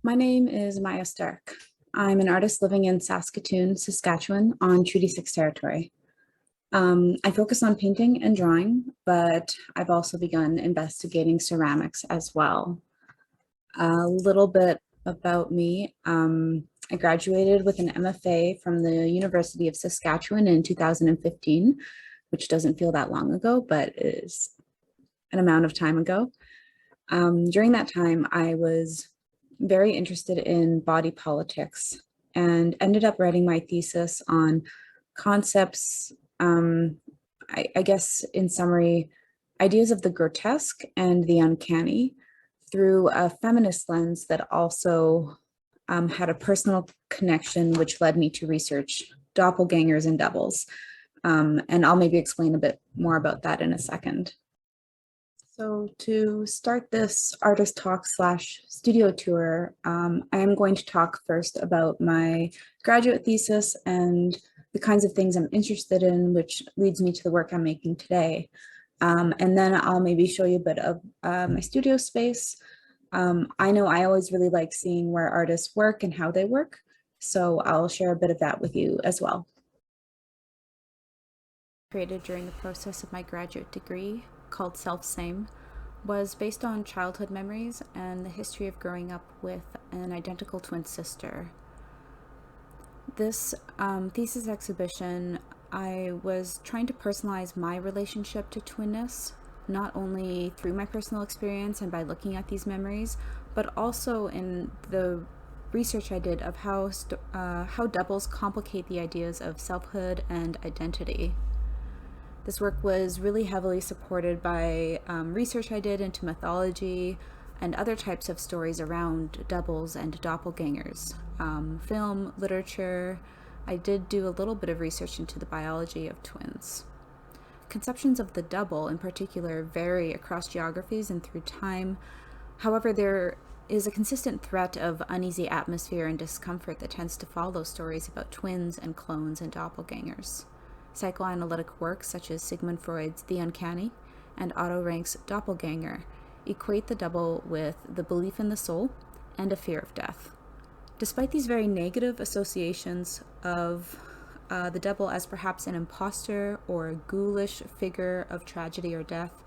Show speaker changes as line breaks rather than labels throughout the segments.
My name is Maia Stark. I'm an artist living in Saskatoon, Saskatchewan on Treaty 6 territory. I focus on painting and drawing, but I've also begun investigating ceramics as well. A little bit about me. I graduated with an MFA from the University of Saskatchewan in 2015, which doesn't feel that long ago, but is an amount of time ago. During that time, I was very interested in body politics and ended up writing my thesis on concepts, I guess in summary, ideas of the grotesque and the uncanny through a feminist lens that also had a personal connection, which led me to research doppelgangers and doubles. And I'll maybe explain a bit more about that in a second. So to start this artist talk slash studio tour, I am going to talk first about my graduate thesis and the kinds of things I'm interested in, which leads me to the work I'm making today. And then I'll maybe show you a bit of my studio space. I know I always really like seeing where artists work and how they work, so I'll share a bit of that with you as well. Created during the process of my graduate degree, called Selfsame, was based on childhood memories and the history of growing up with an identical twin sister. This thesis exhibition, I was trying to personalize my relationship to twinness, not only through my personal experience and by looking at these memories, but also in the research I did of how doubles complicate the ideas of selfhood and identity. This work was really heavily supported by research I did into mythology and other types of stories around doubles and doppelgangers. Film, literature. I did do a little bit of research into the biology of twins. Conceptions of the double in particular vary across geographies and through time. However, there is a consistent threat of uneasy atmosphere and discomfort that tends to follow stories about twins and clones and doppelgangers. Psychoanalytic works such as Sigmund Freud's The Uncanny and Otto Rank's Doppelganger equate the double with the belief in the soul and a fear of death. Despite these very negative associations of the double as perhaps an imposter or a ghoulish figure of tragedy or death,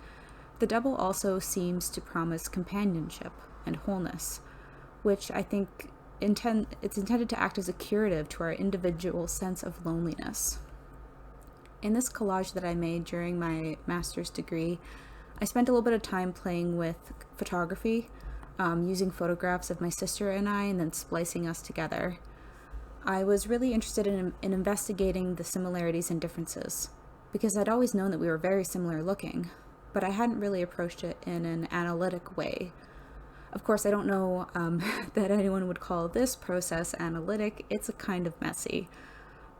the double also seems to promise companionship and wholeness, which I think it's intended to act as a curative to our individual sense of loneliness. In this collage that I made during my master's degree, I spent a little bit of time playing with photography, using photographs of my sister and I, and then splicing us together. I was really interested in investigating the similarities and differences, because I'd always known that we were very similar looking, but I hadn't really approached it in an analytic way. Of course, I don't know that anyone would call this process analytic. It's a kind of messy.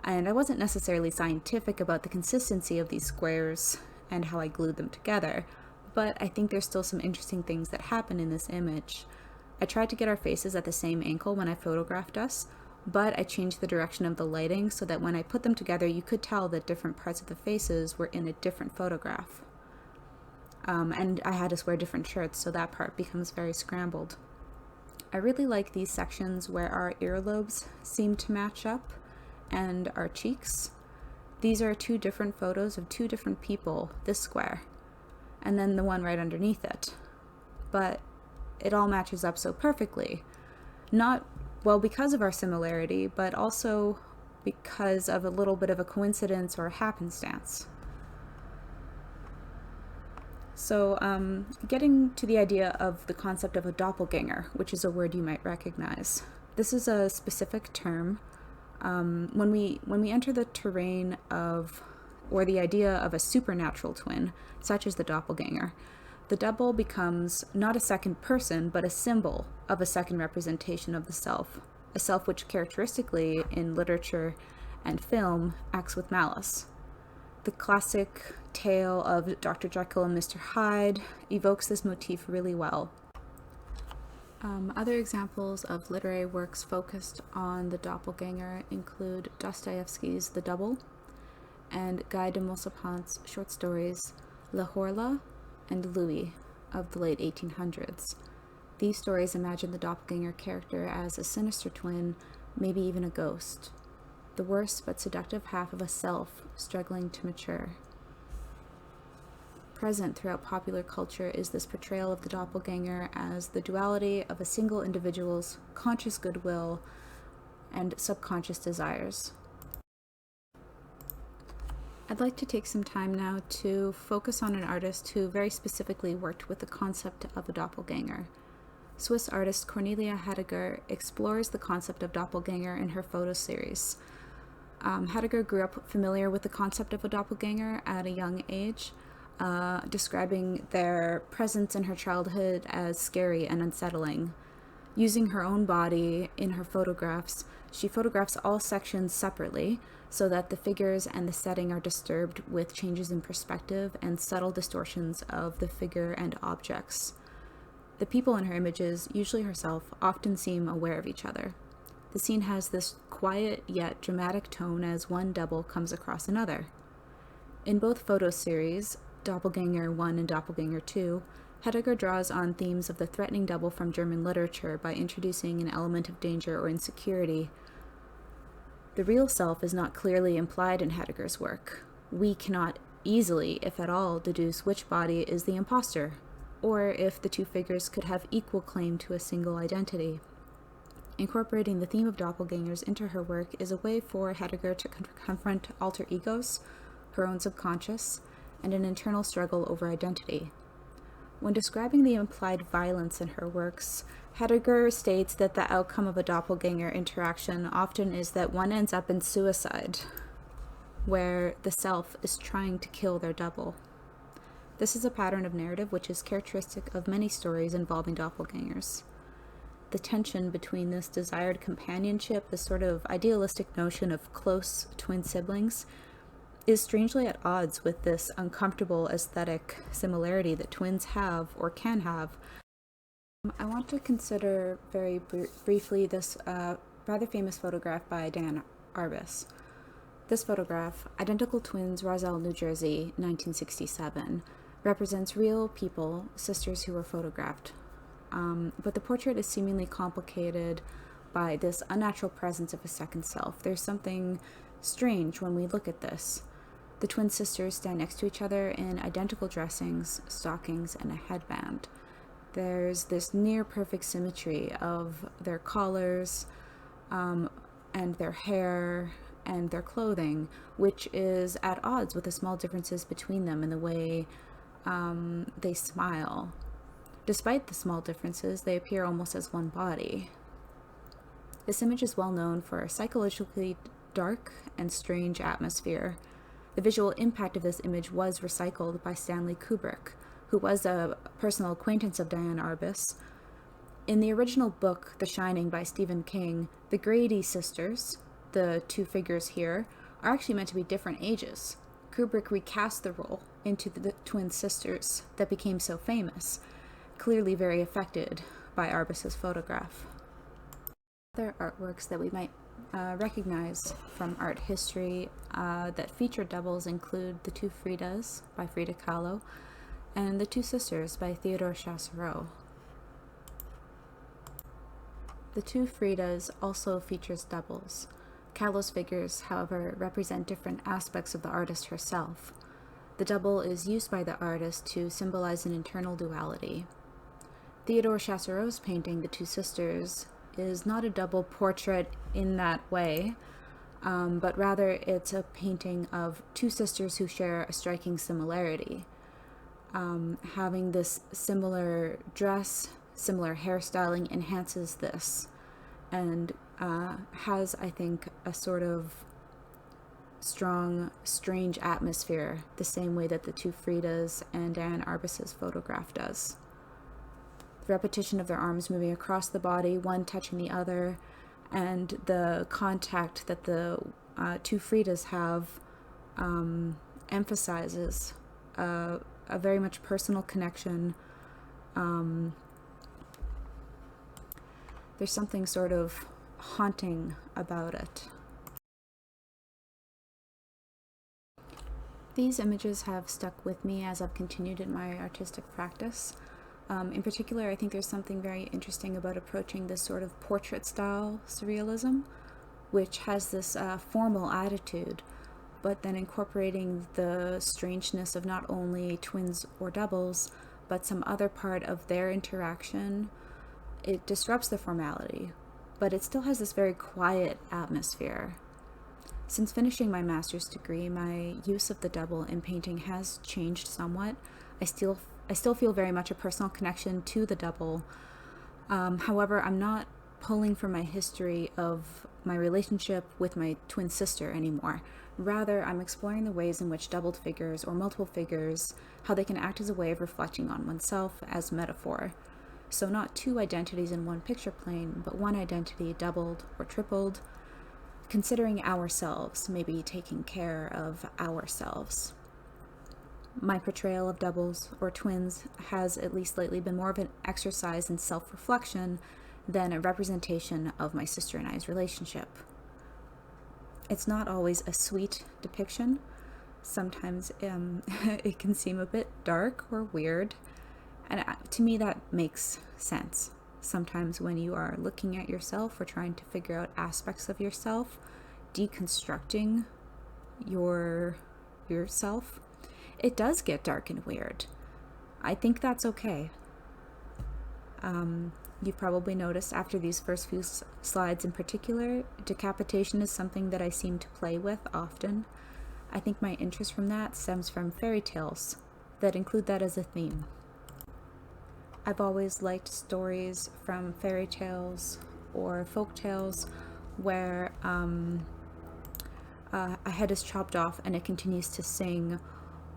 And I wasn't necessarily scientific about the consistency of these squares and how I glued them together, but I think there's still some interesting things that happen in this image. I tried to get our faces at the same angle when I photographed us, but I changed the direction of the lighting so that when I put them together, you could tell that different parts of the faces were in a different photograph. And I had us wear different shirts, so that part becomes very scrambled. I really like these sections where our earlobes seem to match up and our cheeks. These are two different photos of two different people, this square, and then the one right underneath it. But it all matches up so perfectly. Not, well, because of our similarity, but also because of a little bit of a coincidence or a happenstance. So, getting to the idea of the concept of a doppelganger, which is a word you might recognize. This is a specific term. When we enter the terrain of, or the idea of a supernatural twin, such as the doppelganger, the double becomes not a second person, but a symbol of a second representation of the self, a self which characteristically in literature and film acts with malice. The classic tale of Dr. Jekyll and Mr. Hyde evokes this motif really well. Other examples of literary works focused on the doppelganger include Dostoevsky's The Double and Guy de Maupassant's short stories La Horla and Louis of the late 1800s. These stories imagine the doppelganger character as a sinister twin, maybe even a ghost, the worst but seductive half of a self struggling to mature. Present throughout popular culture is this portrayal of the doppelganger as the duality of a single individual's conscious goodwill and subconscious desires. I'd like to take some time now to focus on an artist who very specifically worked with the concept of a doppelganger. Swiss artist Cornelia Heidegger explores the concept of doppelganger in her photo series. Heidegger grew up familiar with the concept of a doppelganger at a young age, describing their presence in her childhood as scary and unsettling. Using her own body in her photographs, she photographs all sections separately so that the figures and the setting are disturbed with changes in perspective and subtle distortions of the figure and objects. The people in her images, usually herself, often seem aware of each other. The scene has this quiet yet dramatic tone as one double comes across another. In both photo series, Doppelganger 1 and Doppelganger 2, Heidegger draws on themes of the threatening double from German literature by introducing an element of danger or insecurity. The real self is not clearly implied in Heidegger's work. We cannot easily, if at all, deduce which body is the imposter, or if the two figures could have equal claim to a single identity. Incorporating the theme of doppelgangers into her work is a way for Heidegger to confront alter egos, her own subconscious, and an internal struggle over identity. When describing the implied violence in her works, Heidegger states that the outcome of a doppelganger interaction often is that one ends up in suicide, where the self is trying to kill their double. This is a pattern of narrative which is characteristic of many stories involving doppelgangers. The tension between this desired companionship, this sort of idealistic notion of close twin siblings, is strangely at odds with this uncomfortable aesthetic similarity that twins have or can have. I want to consider very briefly this rather famous photograph by Dan Arbus. This photograph, Identical Twins, Roselle, New Jersey, 1967, represents real people, sisters who were photographed. But the portrait is seemingly complicated by this unnatural presence of a second self. There's something strange when we look at this. The twin sisters stand next to each other in identical dressings, stockings, and a headband. There's this near-perfect symmetry of their collars and their hair and their clothing, which is at odds with the small differences between them in the way they smile. Despite the small differences, they appear almost as one body. This image is well known for a psychologically dark and strange atmosphere. The visual impact of this image was recycled by Stanley Kubrick, who was a personal acquaintance of Diane Arbus. In the original book, The Shining by Stephen King, the Grady sisters, the two figures here, are actually meant to be different ages. Kubrick recast the role into the twin sisters that became so famous, clearly very affected by Arbus's photograph. Other artworks that we might recognize from art history that feature doubles include The Two Fridas by Frida Kahlo and The Two Sisters by Theodore Chassereau. The Two Fridas also features doubles. Kahlo's figures, however, represent different aspects of the artist herself. The double is used by the artist to symbolize an internal duality. Theodore Chassereau's painting, The Two Sisters, is not a double portrait in that way, but rather it's a painting of two sisters who share a striking similarity. Having this similar dress, similar hairstyling enhances this and has, I think, a sort of strong, strange atmosphere, the same way that The Two Fridas and Diane Arbus's photograph does. The repetition of their arms moving across the body, one touching the other, and the contact that the two Fridas have emphasizes a very much personal connection. There's something sort of haunting about it. These images have stuck with me as I've continued in my artistic practice. In particular, I think there's something very interesting about approaching this sort of portrait-style surrealism, which has this formal attitude, but then incorporating the strangeness of not only twins or doubles, but some other part of their interaction. It disrupts the formality, but it still has this very quiet atmosphere. Since finishing my master's degree, my use of the double in painting has changed somewhat. I still feel very much a personal connection to the double. However, I'm not pulling from my history of my relationship with my twin sister anymore. Rather, I'm exploring the ways in which doubled figures or multiple figures, how they can act as a way of reflecting on oneself as metaphor. So not two identities in one picture plane, but one identity doubled or tripled, considering ourselves, maybe taking care of ourselves. My portrayal of doubles or twins has, at least lately, been more of an exercise in self-reflection than a representation of my sister and I's relationship. It's not always a sweet depiction. Sometimes it can seem a bit dark or weird, and to me that makes sense. Sometimes when you are looking at yourself or trying to figure out aspects of yourself, deconstructing yourself, it does get dark and weird. I think that's okay. You've probably noticed after these first few slides in particular, decapitation is something that I seem to play with often. I think my interest from that stems from fairy tales that include that as a theme. I've always liked stories from fairy tales or folk tales where a head is chopped off and it continues to sing,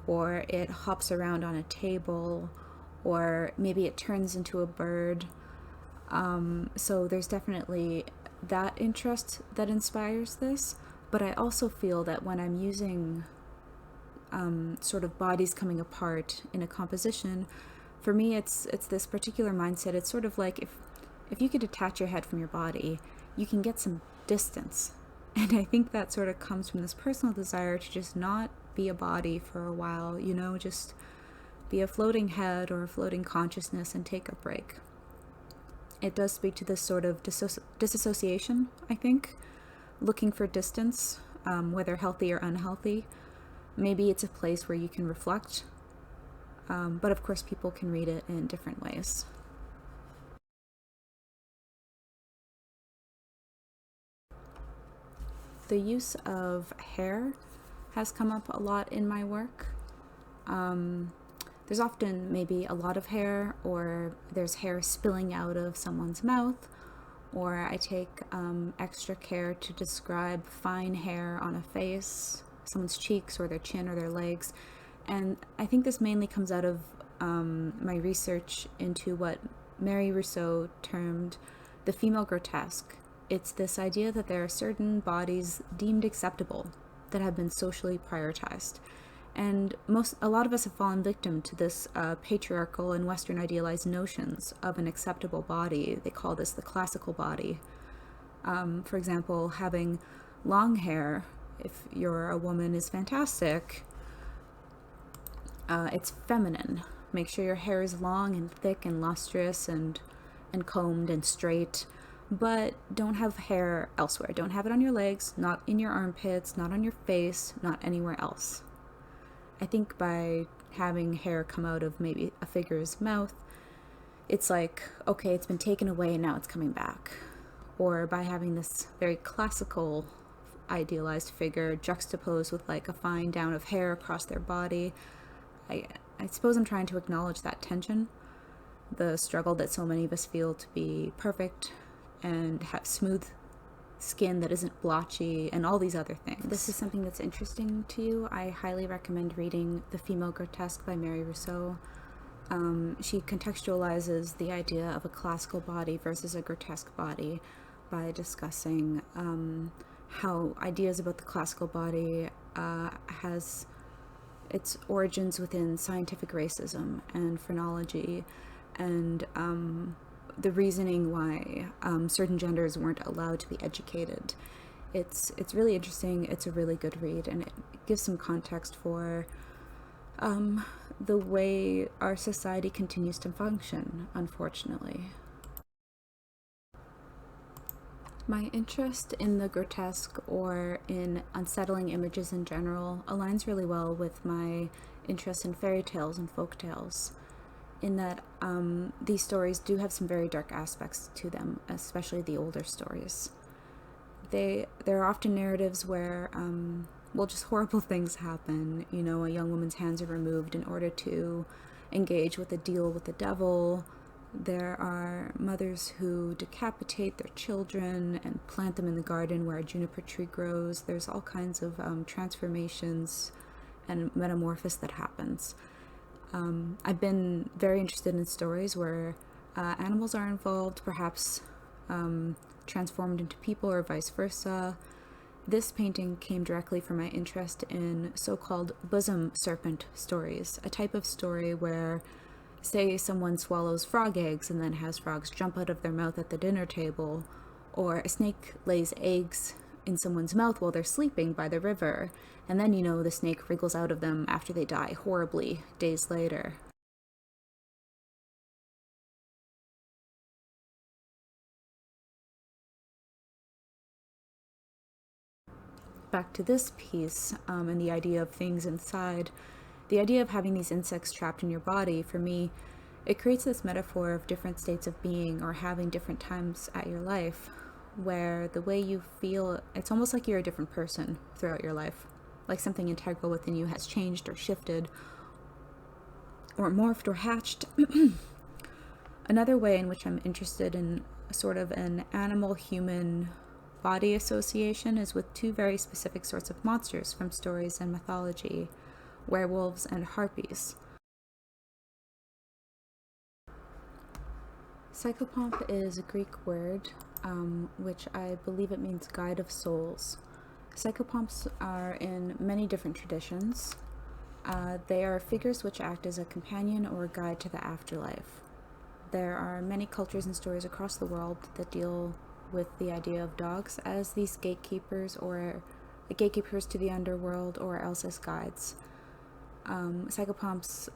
or it hops around on a table, or maybe it turns into a bird. So there's definitely that interest that inspires this, but I also feel that when I'm using sort of bodies coming apart in a composition, for me it's this particular mindset. It's sort of like if you could detach your head from your body, you can get some distance. And I think that sort of comes from this personal desire to just not be a body for a while, just be a floating head or a floating consciousness and take a break. It does speak to this sort of disassociation, I think, looking for distance, whether healthy or unhealthy. Maybe it's a place where you can reflect, but of course people can read it in different ways. The use of hair has come up a lot in my work. There's often maybe a lot of hair, or there's hair spilling out of someone's mouth, or I take extra care to describe fine hair on a face, someone's cheeks or their chin or their legs. And I think this mainly comes out of my research into what Mary Rousseau termed the female grotesque. It's this idea that there are certain bodies deemed acceptable that have been socially prioritized. And a lot of us have fallen victim to this patriarchal and Western idealized notions of an acceptable body. They call this the classical body. For example, having long hair, if you're a woman, is fantastic. It's feminine. Make sure your hair is long and thick and lustrous and combed and straight, but don't have hair elsewhere. Don't have it on your legs, not in your armpits, not on your face, not anywhere else. I think by having hair come out of maybe a figure's mouth, it's like, okay, it's been taken away and now it's coming back. Or by having this very classical idealized figure juxtaposed with like a fine down of hair across their body, I suppose I'm trying to acknowledge that tension, the struggle that so many of us feel to be perfect and have smooth skin that isn't blotchy and all these other things. This is something that's interesting to you. I highly recommend reading The Female Grotesque by Mary Rousseau. She contextualizes the idea of a classical body versus a grotesque body by discussing how ideas about the classical body has its origins within scientific racism and phrenology, and the reasoning why certain genders weren't allowed to be educated. It's really interesting. It's a really good read, and it gives some context for the way our society continues to function, unfortunately. My interest in the grotesque or in unsettling images in general aligns really well with my interest in fairy tales and folktales, in that these stories do have some very dark aspects to them, especially the older stories. There are often narratives where, just horrible things happen. You know, a young woman's hands are removed in order to engage with a deal with the devil. There are mothers who decapitate their children and plant them in the garden where a juniper tree grows. There's all kinds of transformations and metamorphosis that happens. I've been very interested in stories where animals are involved, perhaps transformed into people or vice versa. This painting came directly from my interest in so-called bosom serpent stories, a type of story where, say, someone swallows frog eggs and then has frogs jump out of their mouth at the dinner table, or a snake lays eggs in someone's mouth while they're sleeping by the river, and then, the snake wriggles out of them after they die horribly days later. Back to this piece, and the idea of things inside, the idea of having these insects trapped in your body, for me, it creates this metaphor of different states of being or having different times at your life where the way you feel, it's almost like you're a different person throughout your life. Like something integral within you has changed or shifted or morphed or hatched. Another way in which I'm interested in sort of an animal-human body association is with two very specific sorts of monsters from stories and mythology, werewolves and harpies. Psychopomp is a Greek word, which I believe it means guide of souls. Psychopomps are in many different traditions. They are figures which act as a companion or a guide to the afterlife. There are many cultures and stories across the world that deal with the idea of dogs as these gatekeepers or gatekeepers to the underworld, or else as guides. Psychopomps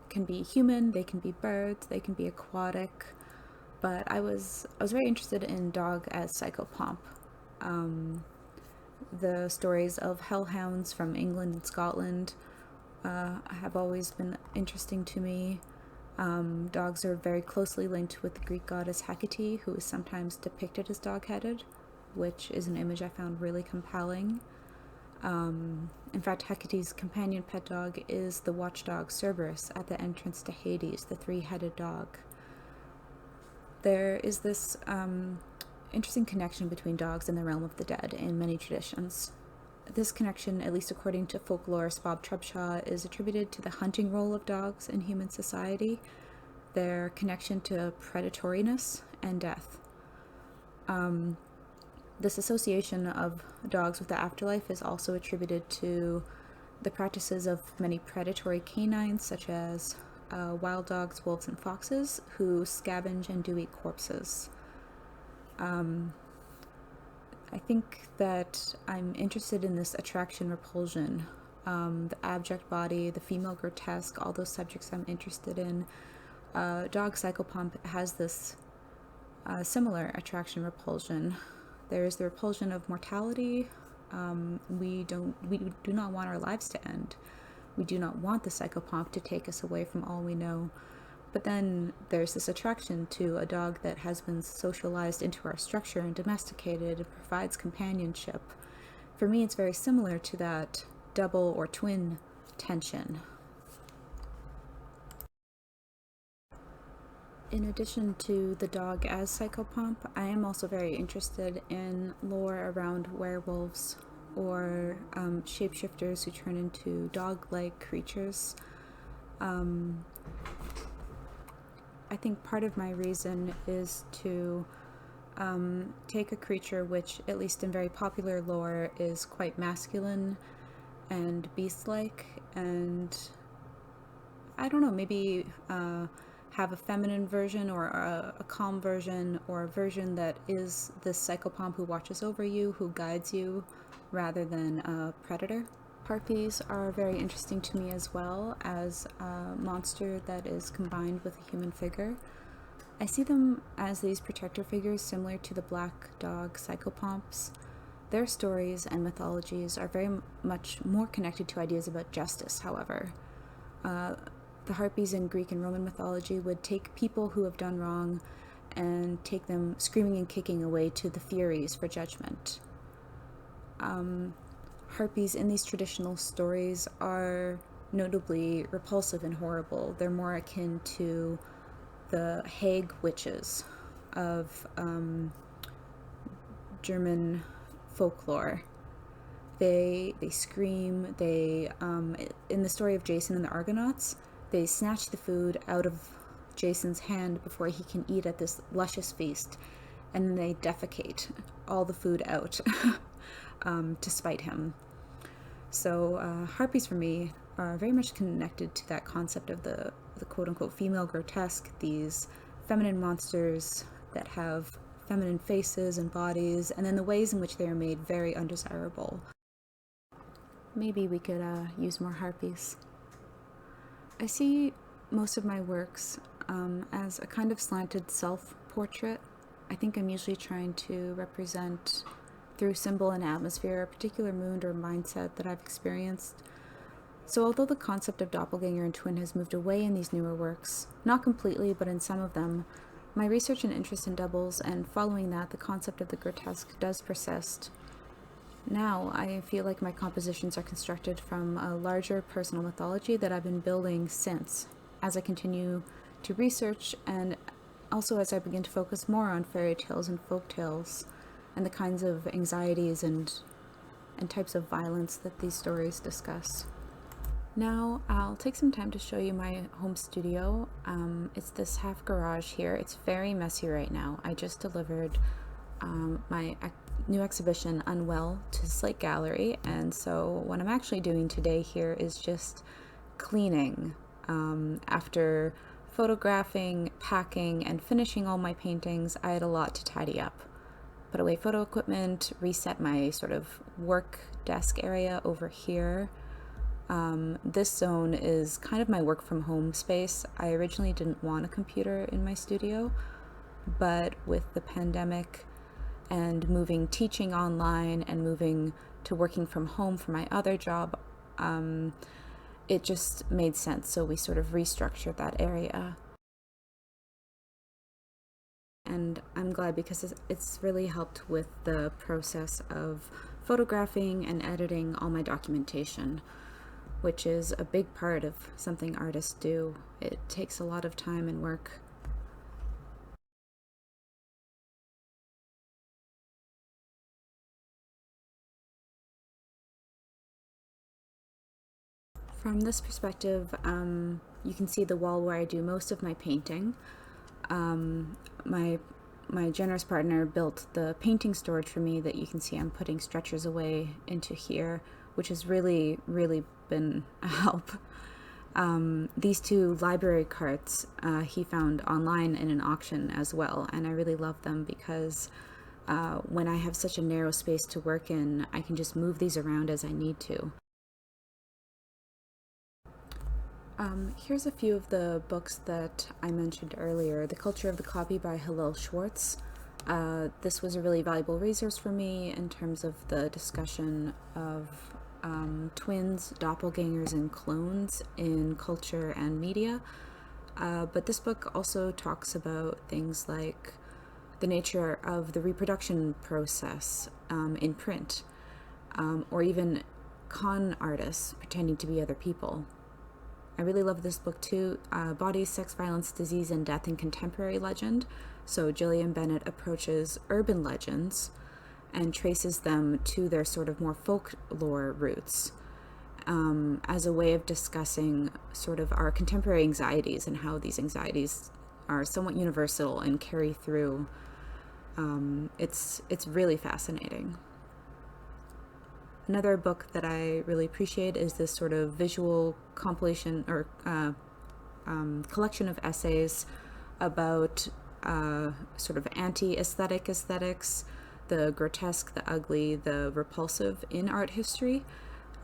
can be human, they can be birds, they can be aquatic, but I was very interested in dog as Psychopomp. The stories of hellhounds from England and Scotland have always been interesting to me. Dogs are very closely linked with the Greek goddess Hecate, who is sometimes depicted as dog-headed, which is an image I found really compelling. In fact, Hecate's companion pet dog is the watchdog Cerberus at the entrance to Hades, the three-headed dog. There is this interesting connection between dogs and the realm of the dead in many traditions. This connection, at least according to folklorist Bob Trubshaw, is attributed to the hunting role of dogs in human society, their connection to predatoriness and death. This association of dogs with the afterlife is also attributed to the practices of many predatory canines, such as wild dogs, wolves, and foxes, who scavenge and do eat corpses. I think that I'm interested in this attraction-repulsion, the abject body, the female grotesque, all those subjects I'm interested in. Dog Psychopomp has this similar attraction-repulsion. There's the repulsion of mortality. We do not want our lives to end. We do not want the Psychopomp to take us away from all we know. But then there's this attraction to a dog that has been socialized into our structure and domesticated and provides companionship. For me, it's very similar to that double or twin tension. In addition to the dog as Psychopomp, I am also very interested in lore around werewolves or shapeshifters who turn into dog-like creatures. I think part of my reason is to take a creature which, at least in very popular lore, is quite masculine and beast-like, and I don't know, maybe have a feminine version or a calm version, or a version that is this Psychopomp who watches over you, who guides you, rather than a predator. Harpies are very interesting to me as well as a monster that is combined with a human figure. I see them as these protector figures similar to the black dog Psychopomps. Their stories and mythologies are very much more connected to ideas about justice, however. The Harpies in Greek and Roman mythology would take people who have done wrong and take them screaming and kicking away to the Furies for judgment. Harpies in these traditional stories are notably repulsive and horrible. They're more akin to the Hague witches of German folklore. They scream. In the story of Jason and the Argonauts, they snatch the food out of Jason's hand before he can eat at this luscious feast, and then they defecate all the food out to spite him. So Harpies for me are very much connected to that concept of the quote-unquote female grotesque, these feminine monsters that have feminine faces and bodies, and then the ways in which they are made very undesirable. Maybe we could use more Harpies. I see most of my works as a kind of slanted self-portrait. I think I'm usually trying to represent through symbol and atmosphere a particular mood or mindset that I've experienced. So although the concept of doppelganger and twin has moved away in these newer works, not completely, but in some of them, my research and interest in doubles, and following that, the concept of the grotesque does persist. Now, I feel like my compositions are constructed from a larger personal mythology that I've been building since, as I continue to research, and also as I begin to focus more on fairy tales and folktales, and the kinds of anxieties and types of violence that these stories discuss. Now, I'll take some time to show you my home studio. It's this half garage here. It's very messy right now. I just delivered my new exhibition, Unwell, to Slate Gallery, and so what I'm actually doing today here is just cleaning. After photographing, packing, and finishing all my paintings, I had a lot to tidy up. Put away photo equipment, reset my sort of work desk area over here. This zone is kind of my work from home space. I originally didn't want a computer in my studio, but with the pandemic and moving teaching online and moving to working from home for my other job, it just made sense. So we sort of restructured that area. And I'm glad because it's really helped with the process of photographing and editing all my documentation, which is a big part of something artists do. It takes a lot of time and work. From this perspective, you can see the wall where I do most of my painting. My generous partner built the painting storage for me that you can see I'm putting stretchers away into here, which has really, really been a help. These two library carts he found online in an auction as well, and I really love them because when I have such a narrow space to work in, I can just move these around as I need to. Here's a few of the books that I mentioned earlier. The Culture of the Copy by Hillel Schwartz. This was a really valuable resource for me in terms of the discussion of twins, doppelgangers, and clones in culture and media. But this book also talks about things like the nature of the reproduction process in print, or even con artists pretending to be other people. I really love this book too, Bodies, Sex, Violence, Disease, and Death in Contemporary Legend. So Gillian Bennett approaches urban legends and traces them to their sort of more folklore roots as a way of discussing sort of our contemporary anxieties and how these anxieties are somewhat universal and carry through. It's really fascinating. Another book that I really appreciate is this sort of visual compilation or collection of essays about sort of anti-aesthetic aesthetics, the grotesque, the ugly, the repulsive in art history.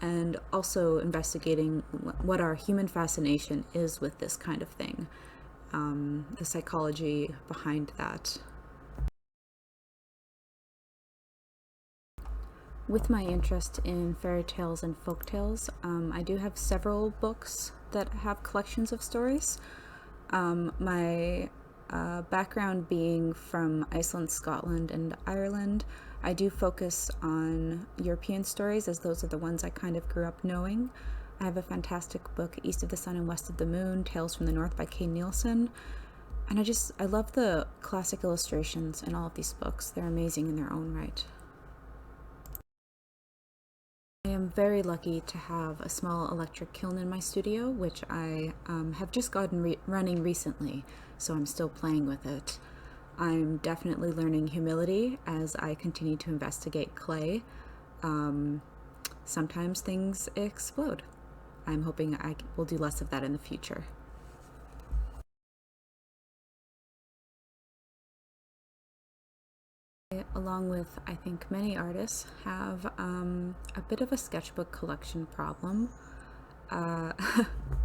and also investigating what our human fascination is with this kind of thing, the psychology behind that. With my interest in fairy tales and folktales, I do have several books that have collections of stories. My background being from Iceland, Scotland, and Ireland, I do focus on European stories, as those are the ones I kind of grew up knowing. I have a fantastic book, East of the Sun and West of the Moon, Tales from the North by Kay Nielsen. And I love the classic illustrations in all of these books. They're amazing in their own right. I am very lucky to have a small electric kiln in my studio, which I have just gotten running recently, so I'm still playing with it. I'm definitely learning humility as I continue to investigate clay. Sometimes things explode. I'm hoping I will do less of that in the future. Along with, I think, many artists, have a bit of a sketchbook collection problem.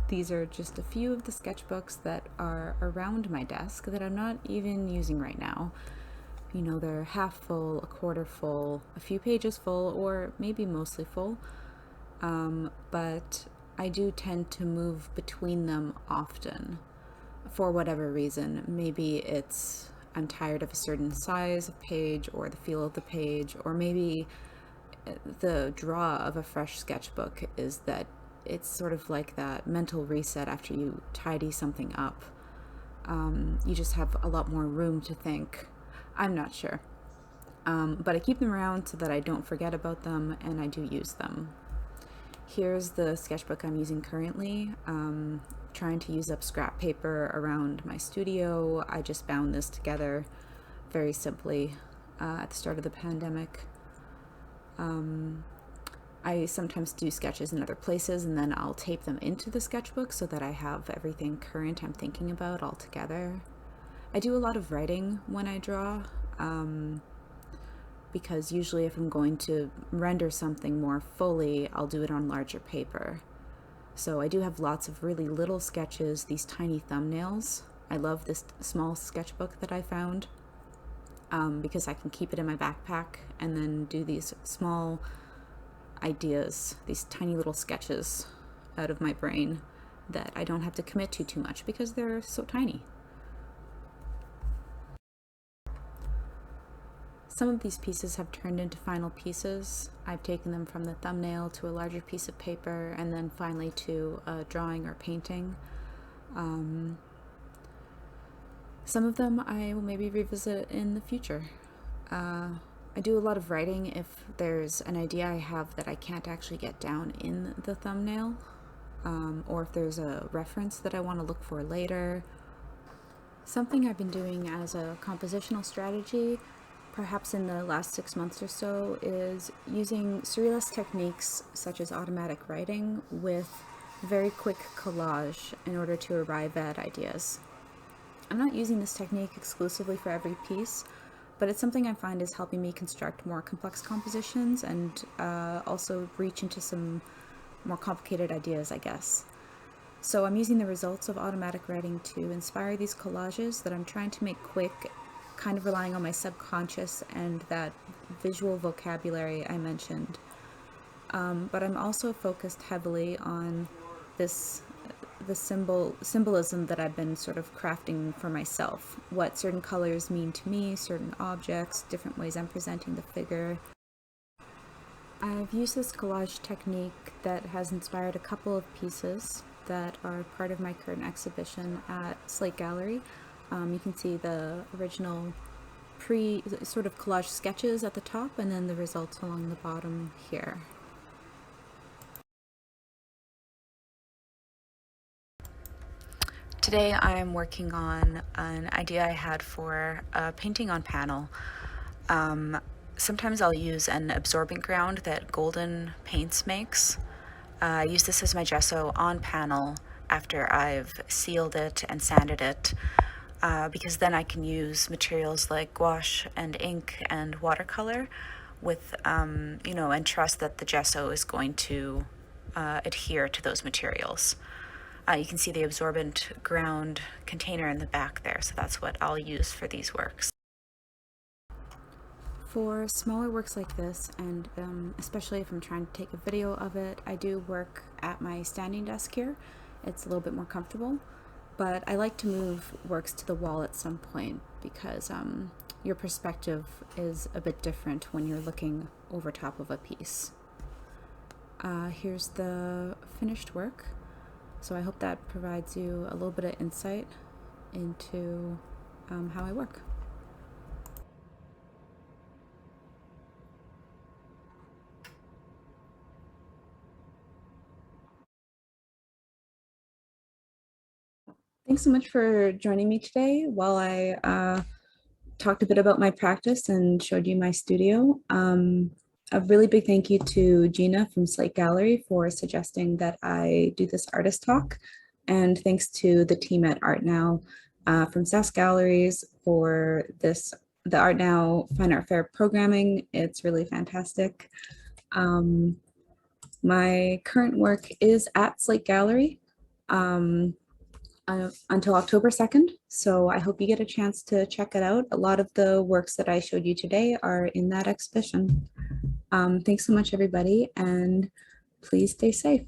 These are just a few of the sketchbooks that are around my desk that I'm not even using right now. You know, they're half full, a quarter full, a few pages full, or maybe mostly full. But I do tend to move between them often for whatever reason. Maybe it's I'm tired of a certain size of page or the feel of the page, or maybe the draw of a fresh sketchbook is that it's sort of like that mental reset after you tidy something up. You just have a lot more room to think. I'm not sure. But I keep them around so that I don't forget about them, and I do use them. Here's the sketchbook I'm using currently. Trying to use up scrap paper around my studio. I just bound this together very simply at the start of the pandemic. I sometimes do sketches in other places, and then I'll tape them into the sketchbook so that I have everything current I'm thinking about all together. I do a lot of writing when I draw, because usually if I'm going to render something more fully, I'll do it on larger paper. So I do have lots of really little sketches, these tiny thumbnails. I love this small sketchbook that I found because I can keep it in my backpack and then do these small ideas, these tiny little sketches out of my brain that I don't have to commit to too much because they're so tiny. Some of these pieces have turned into final pieces. I've taken them from the thumbnail to a larger piece of paper and then finally to a drawing or painting. Some of them I will maybe revisit in the future. I do a lot of writing if there's an idea I have that I can't actually get down in the thumbnail, or if there's a reference that I want to look for later. Something I've been doing as a compositional strategy, perhaps in the last 6 months or so, is using surrealist techniques such as automatic writing with very quick collage in order to arrive at ideas. I'm not using this technique exclusively for every piece, but it's something I find is helping me construct more complex compositions and also reach into some more complicated ideas, I guess. So I'm using the results of automatic writing to inspire these collages that I'm trying to make quick, kind of relying on my subconscious and that visual vocabulary I mentioned. But I'm also focused heavily on the symbolism that I've been sort of crafting for myself. What certain colors mean to me, certain objects, different ways I'm presenting the figure. I've used this collage technique that has inspired a couple of pieces that are part of my current exhibition at Slate Gallery. You can see the original sort of collage sketches at the top and then the results along the bottom here. Today I am working on an idea I had for a painting on panel. Sometimes I'll use an absorbent ground that Golden Paints makes. I use this as my gesso on panel after I've sealed it and sanded it, because then I can use materials like gouache and ink and watercolor
with, and trust that the gesso is going to adhere to those materials. You can see the absorbent ground container in the back there, so that's what I'll use for these works.
For smaller works like this, and especially if I'm trying to take a video of it, I do work at my standing desk here. It's a little bit more comfortable, but I like to move works to the wall at some point because your perspective is a bit different when you're looking over top of a piece. Here's the finished work. So I hope that provides you a little bit of insight into how I work. Thanks so much for joining me today while I talked a bit about my practice and showed you my studio. A really big thank you to Gina from Slate Gallery for suggesting that I do this artist talk. And thanks to the team at Art Now from Sask Galleries for the Art Now Fine Art Fair programming. It's really fantastic. My current work is at Slate Gallery until October 2nd. So I hope you get a chance to check it out. A lot of the works that I showed you today are in that exhibition. Thanks so much, everybody, and please stay safe.